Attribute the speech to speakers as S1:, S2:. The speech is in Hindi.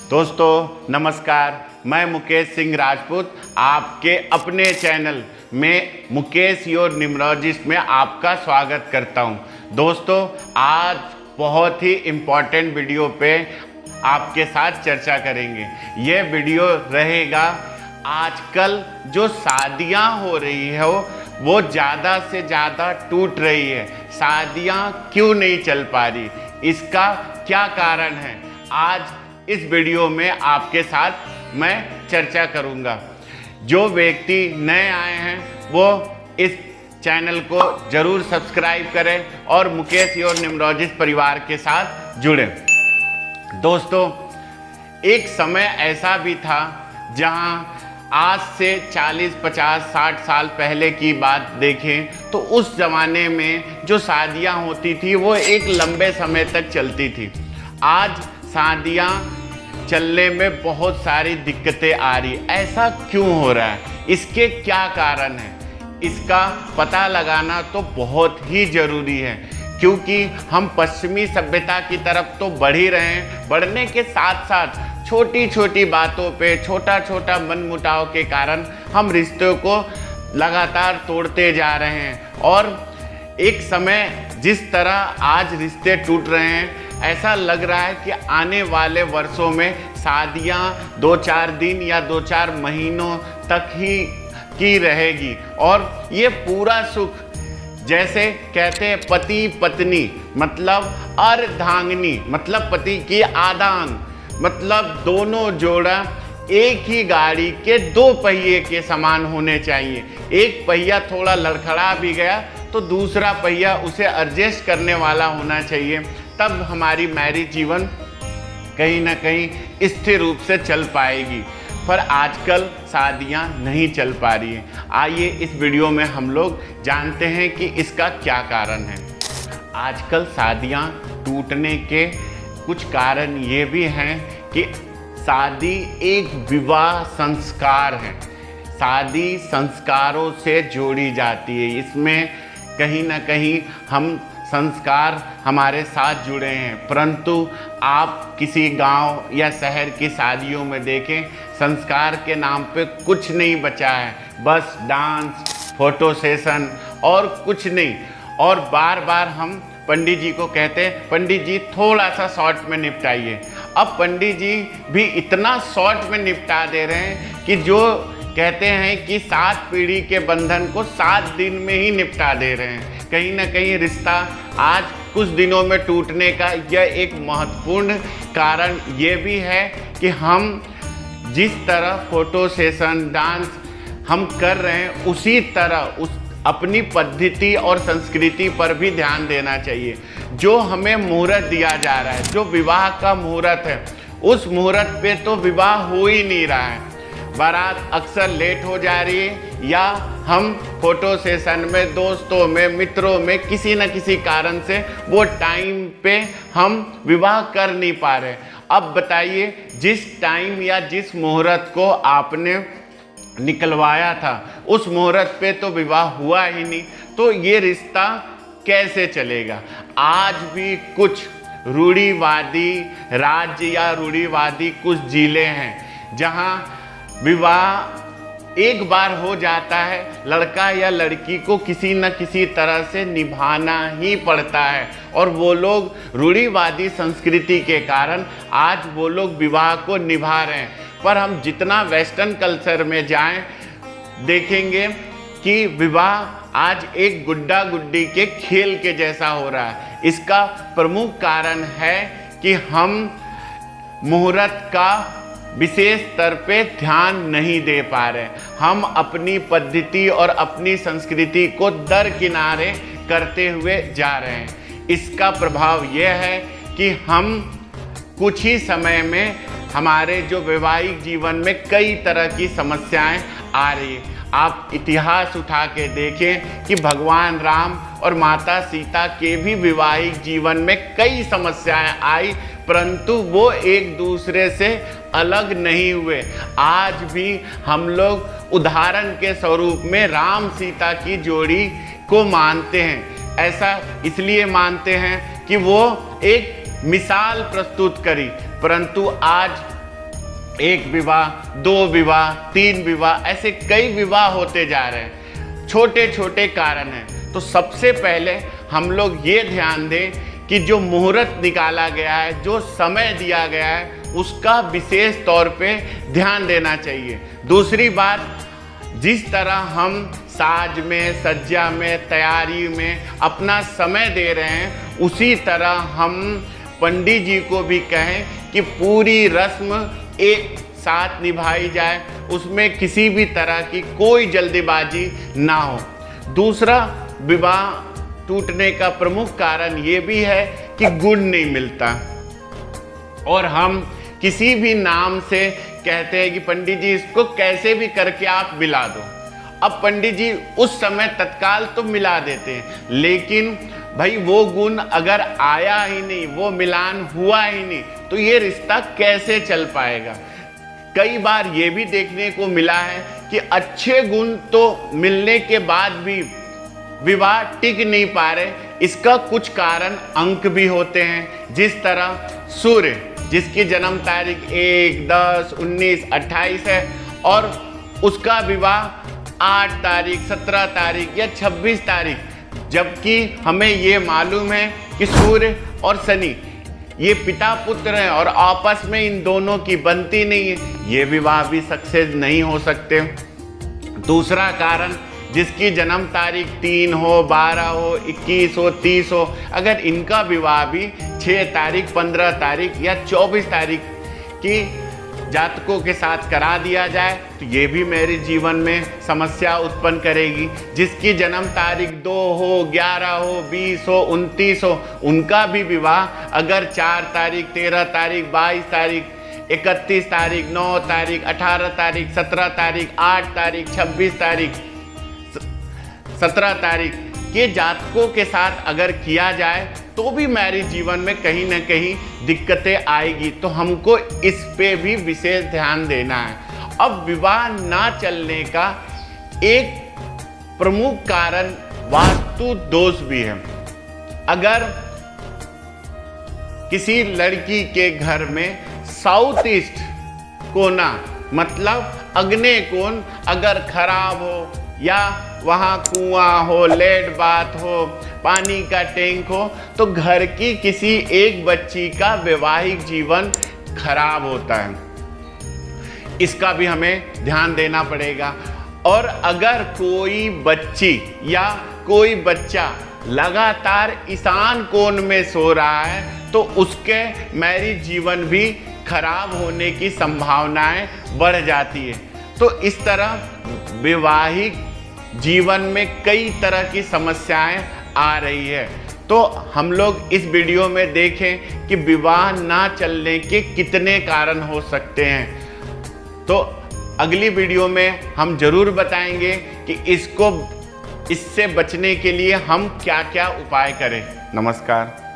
S1: दोस्तों नमस्कार, मैं मुकेश सिंह राजपूत आपके अपने चैनल में मुकेश योर न्यूमरोलॉजिस्ट में आपका स्वागत करता हूं। दोस्तों आज बहुत ही इम्पॉर्टेंट वीडियो पे आपके साथ चर्चा करेंगे। ये वीडियो रहेगा आजकल जो शादियां हो रही है वो ज़्यादा से ज़्यादा टूट रही है। शादियां क्यों नहीं चल पा रही, इसका क्या कारण है, आज इस वीडियो में आपके साथ मैं चर्चा करूंगा। जो व्यक्ति नए आए हैं वो इस चैनल को जरूर सब्सक्राइब करें और मुकेश योर न्यूमरोलॉजिस्ट परिवार के साथ जुड़ें। दोस्तों एक समय ऐसा भी था जहां आज से 40, 50, 60 साल पहले की बात देखें तो उस ज़माने में जो शादियां होती थी वो एक लंबे समय तक चलती थी। आज शादियां चलने में बहुत सारी दिक्कतें आ रही, ऐसा क्यों हो रहा है, इसके क्या कारण है, इसका पता लगाना तो बहुत ही ज़रूरी है। क्योंकि हम पश्चिमी सभ्यता की तरफ तो बढ़ ही रहे हैं, बढ़ने के साथ साथ छोटी छोटी बातों पे छोटा छोटा मनमुटाव के कारण हम रिश्तों को लगातार तोड़ते जा रहे हैं। और एक समय जिस तरह आज रिश्ते टूट रहे हैं, ऐसा लग रहा है कि आने वाले वर्षों में शादियां 2-4 दिन या 2-4 महीनों तक ही की रहेगी। और ये पूरा सुख, जैसे कहते हैं पति पत्नी मतलब अर्धांगिनी मतलब पति की आधा अंग, मतलब दोनों जोड़ा एक ही गाड़ी के 2 पहिए के समान होने चाहिए। एक पहिया थोड़ा लड़खड़ा भी गया तो दूसरा पहिया उसे एडजस्ट करने वाला होना चाहिए, तब हमारी मैरिज जीवन कहीं ना कहीं स्थिर रूप से चल पाएगी। पर आजकल शादियां नहीं चल पा रही हैं। आइए इस वीडियो में हम लोग जानते हैं कि इसका क्या कारण है। आजकल शादियां टूटने के कुछ कारण ये भी हैं कि शादी एक विवाह संस्कार है, शादी संस्कारों से जोड़ी जाती है। इसमें कहीं ना कहीं हम संस्कार हमारे साथ जुड़े हैं, परंतु आप किसी गांव या शहर की शादियों में देखें, संस्कार के नाम पे कुछ नहीं बचा है, बस डांस, फोटो सेशन और कुछ नहीं। और बार बार हम पंडित जी को कहते हैं पंडित जी थोड़ा सा शॉर्ट में निपटाइए। अब पंडित जी भी इतना शॉर्ट में निपटा दे रहे हैं कि जो कहते हैं कि 7 पीढ़ी के बंधन को 7 दिन में ही निपटा दे रहे हैं। कहीं ना कहीं रिश्ता आज कुछ दिनों में टूटने का यह एक महत्वपूर्ण कारण ये भी है कि हम जिस तरह फोटो सेशन डांस हम कर रहे हैं उसी तरह उस अपनी पद्धति और संस्कृति पर भी ध्यान देना चाहिए। जो हमें मुहूर्त दिया जा रहा है, जो विवाह का मुहूर्त है, उस मुहूर्त पे तो विवाह हो ही नहीं रहा है। बारात अक्सर लेट हो जा रही है या हम फोटो सेशन में, दोस्तों में, मित्रों में किसी न किसी कारण से वो टाइम पे हम विवाह कर नहीं पा रहे। अब बताइए जिस टाइम या जिस मुहूर्त को आपने निकलवाया था उस मुहूर्त पे तो विवाह हुआ ही नहीं, तो ये रिश्ता कैसे चलेगा। आज भी कुछ रूढ़िवादी राज्य या रूढ़िवादी कुछ जिले हैं जहां विवाह एक बार हो जाता है, लड़का या लड़की को किसी न किसी तरह से निभाना ही पड़ता है। और वो लोग रूढ़िवादी संस्कृति के कारण आज वो लोग विवाह को निभा रहे हैं। पर हम जितना वेस्टर्न कल्चर में जाएं, देखेंगे कि विवाह आज एक गुड्डा गुड्डी के खेल के जैसा हो रहा है। इसका प्रमुख कारण है कि हम मुहूर्त का विशेष स्तर पे ध्यान नहीं दे पा रहे। हम अपनी पद्धति और अपनी संस्कृति को दरकिनारे करते हुए जा रहे हैं। इसका प्रभाव यह है कि हम कुछ ही समय में हमारे जो वैवाहिक जीवन में कई तरह की समस्याएं आ रही हैं। आप इतिहास उठा के देखें कि भगवान राम और माता सीता के भी वैवाहिक जीवन में कई समस्याएं आई, परंतु वो एक दूसरे से अलग नहीं हुए। आज भी हम लोग उदाहरण के स्वरूप में राम सीता की जोड़ी को मानते हैं। ऐसा इसलिए मानते हैं कि वो एक मिसाल प्रस्तुत करी, परंतु आज एक विवाह, दो विवाह, तीन विवाह, ऐसे कई विवाह होते जा रहे हैं। छोटे छोटे कारण हैं। तो सबसे पहले हम लोग ये ध्यान दें कि जो मुहूर्त निकाला गया है, जो समय दिया गया है, उसका विशेष तौर पे ध्यान देना चाहिए। दूसरी बात, जिस तरह हम साज में, सज्जा में, तैयारी में अपना समय दे रहे हैं, उसी तरह हम पंडित जी को भी कहें कि पूरी रस्म एक साथ निभाई जाए, उसमें किसी भी तरह की कोई जल्दीबाजी ना हो। दूसरा, विवाह टूटने का प्रमुख कारण ये भी है कि गुण नहीं मिलता, और हम किसी भी नाम से कहते हैं कि पंडित जी इसको कैसे भी करके आप मिला दो। अब पंडित जी उस समय तत्काल तो मिला देते हैं, लेकिन भाई वो गुण अगर आया ही नहीं, वो मिलान हुआ ही नहीं, तो ये रिश्ता कैसे चल पाएगा। कई बार ये भी देखने को मिला है कि अच्छे गुण तो मिलने के बाद भी विवाह टिक नहीं पा रहे। इसका कुछ कारण अंक भी होते हैं। जिस तरह सूर्य, जिसकी जन्म तारीख 1, 10, 19, 28 है, और उसका विवाह 8 तारीख, 17 तारीख या 26 तारीख, जबकि हमें ये मालूम है कि सूर्य और शनि ये पिता पुत्र हैं और आपस में इन दोनों की बनती नहीं है, ये विवाह भी सक्सेस नहीं हो सकते। दूसरा कारण, जिसकी जन्म तारीख 3 हो, 12 हो, 21 हो, 30 हो, अगर इनका विवाह भी 6 तारीख, 15 तारीख या 24 तारीख की जातकों के साथ करा दिया जाए, तो ये भी मैरिज जीवन में समस्या उत्पन्न करेगी। जिसकी जन्म तारीख 2 हो, 11 हो, 20 हो, 29 हो, उनका भी विवाह अगर 4 तारीख, 13 तारीख, 22 तारीख, 31 तारीख, 9 तारीख, 18 तारीख, 17 तारीख, 8 तारीख, 26 तारीख, 17 तारीख के जातकों के साथ अगर किया जाए, तो भी मैरिज जीवन में कहीं ना कहीं दिक्कतें आएगी। तो हमको इस पे भी विशेष ध्यान देना है। अब विवाह ना चलने का एक प्रमुख कारण वास्तु दोष भी है। अगर किसी लड़की के घर में साउथ ईस्ट कोना, मतलब अग्नेय कोण अगर खराब हो, या वहाँ कुआं हो, लेट बात हो, पानी का टैंक हो, तो घर की किसी एक बच्ची का वैवाहिक जीवन खराब होता है। इसका भी हमें ध्यान देना पड़ेगा। और अगर कोई बच्ची या कोई बच्चा लगातार ईशान कोण में सो रहा है, तो उसके मैरिज जीवन भी खराब होने की संभावनाएं बढ़ जाती है। तो इस तरह वैवाहिक जीवन में कई तरह की समस्याएं आ रही है। तो हम लोग इस वीडियो में देखें कि विवाह ना चलने के कितने कारण हो सकते हैं। तो अगली वीडियो में हम जरूर बताएंगे कि इससे बचने के लिए हम क्या क्या उपाय करें। नमस्कार।